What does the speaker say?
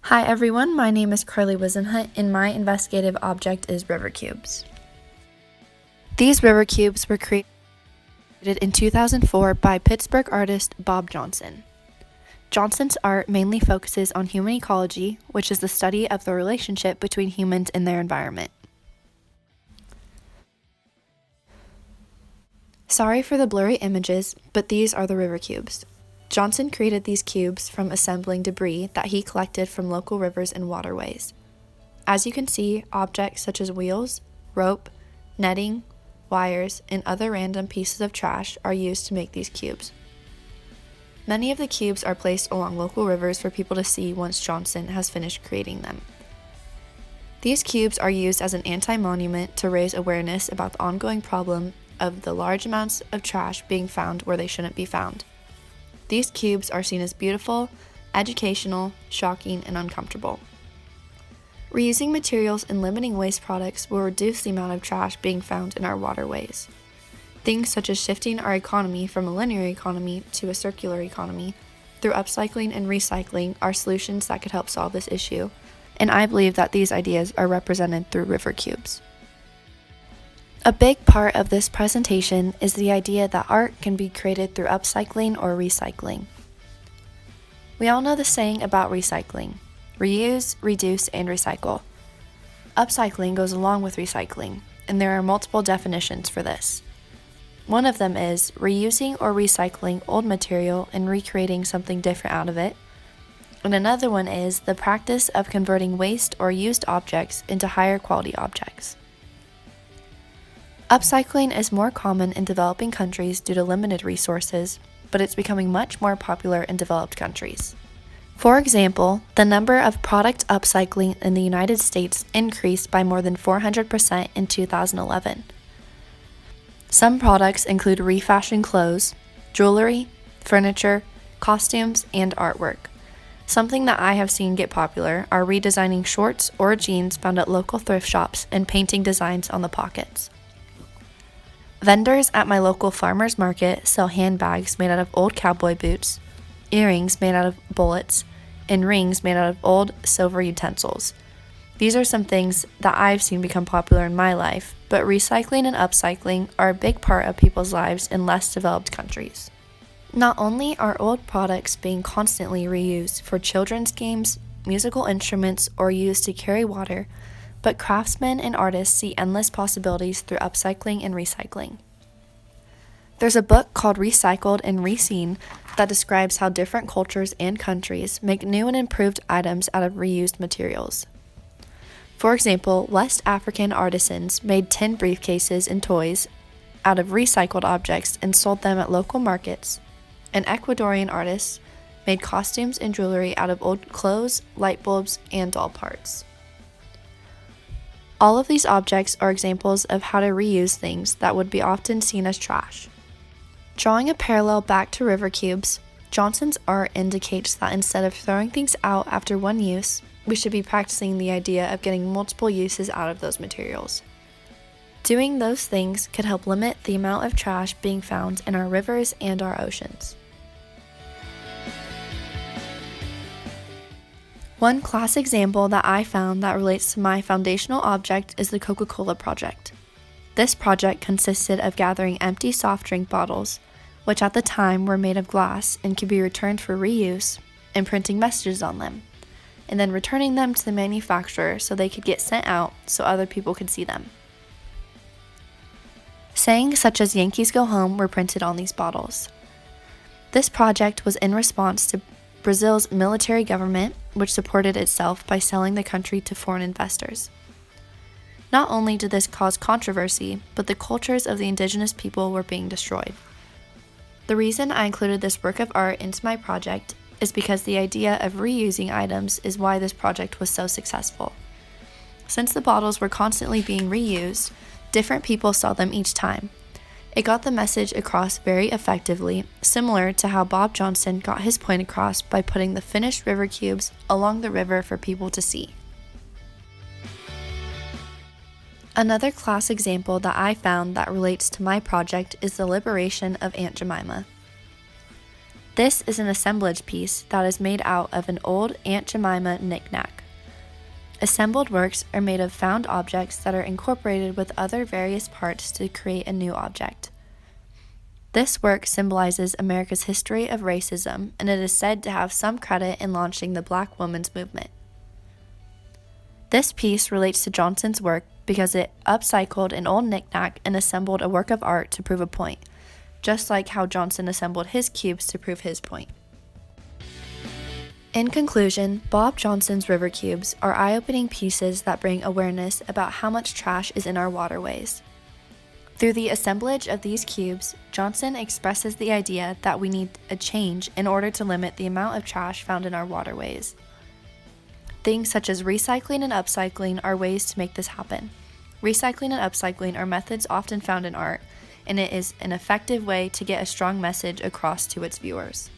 Hi everyone, my name is Carly Wisenhunt and my investigative object is river cubes. These river cubes were created in 2004 by Pittsburgh artist Bob Johnson. Johnson's art mainly focuses on human ecology, which is the study of the relationship between humans and their environment. Sorry for the blurry images, but these are the river cubes. Johnson created these cubes from assembling debris that he collected from local rivers and waterways. As you can see, objects such as wheels, rope, netting, wires, and other random pieces of trash are used to make these cubes. Many of the cubes are placed along local rivers for people to see once Johnson has finished creating them. These cubes are used as an anti-monument to raise awareness about the ongoing problem of the large amounts of trash being found where they shouldn't be found. These cubes are seen as beautiful, educational, shocking, and uncomfortable. Reusing materials and limiting waste products will reduce the amount of trash being found in our waterways. Things such as shifting our economy from a linear economy to a circular economy through upcycling and recycling are solutions that could help solve this issue, and I believe that these ideas are represented through river cubes. A big part of this presentation is the idea that art can be created through upcycling or recycling. We all know the saying about recycling: reuse, reduce, and recycle. Upcycling goes along with recycling, and there are multiple definitions for this. One of them is reusing or recycling old material and recreating something different out of it. And another one is the practice of converting waste or used objects into higher quality objects. Upcycling is more common in developing countries due to limited resources, but it's becoming much more popular in developed countries. For example, the number of product upcycling in the United States increased by more than 400% in 2011. Some products include refashioned clothes, jewelry, furniture, costumes, and artwork. Something that I have seen get popular are redesigning shorts or jeans found at local thrift shops and painting designs on the pockets. Vendors at my local farmer's market sell handbags made out of old cowboy boots, earrings made out of bullets, and rings made out of old silver utensils. These are some things that I've seen become popular in my life, but recycling and upcycling are a big part of people's lives in less developed countries. Not only are old products being constantly reused for children's games, musical instruments, or used to carry water, but craftsmen and artists see endless possibilities through upcycling and recycling. There's a book called Recycled and Reseen that describes how different cultures and countries make new and improved items out of reused materials. For example, West African artisans made tin briefcases and toys out of recycled objects and sold them at local markets, and Ecuadorian artists made costumes and jewelry out of old clothes, light bulbs, and doll parts. All of these objects are examples of how to reuse things that would be often seen as trash. Drawing a parallel back to river cubes, Johnson's art indicates that instead of throwing things out after one use, we should be practicing the idea of getting multiple uses out of those materials. Doing those things could help limit the amount of trash being found in our rivers and our oceans. One class example that I found that relates to my foundational object is the Coca-Cola project. This project consisted of gathering empty soft drink bottles, which at the time were made of glass and could be returned for reuse, and printing messages on them, and then returning them to the manufacturer so they could get sent out so other people could see them. Sayings such as "Yankees go home" were printed on these bottles. This project was in response to Brazil's military government, which supported itself by selling the country to foreign investors. Not only did this cause controversy, but the cultures of the indigenous people were being destroyed. The reason I included this work of art into my project is because the idea of reusing items is why this project was so successful. Since the bottles were constantly being reused, different people saw them each time. It got the message across very effectively, similar to how Bob Johnson got his point across by putting the finished river cubes along the river for people to see. Another class example that I found that relates to my project is the liberation of Aunt Jemima. This is an assemblage piece that is made out of an old Aunt Jemima knick-knack. Assembled works are made of found objects that are incorporated with other various parts to create a new object. This work symbolizes America's history of racism, and it is said to have some credit in launching the Black women's movement. This piece relates to Johnson's work because it upcycled an old knick-knack and assembled a work of art to prove a point, just like how Johnson assembled his cubes to prove his point. In conclusion, Bob Johnson's river cubes are eye-opening pieces that bring awareness about how much trash is in our waterways. Through the assemblage of these cubes, Johnson expresses the idea that we need a change in order to limit the amount of trash found in our waterways. Things such as recycling and upcycling are ways to make this happen. Recycling and upcycling are methods often found in art, and it is an effective way to get a strong message across to its viewers.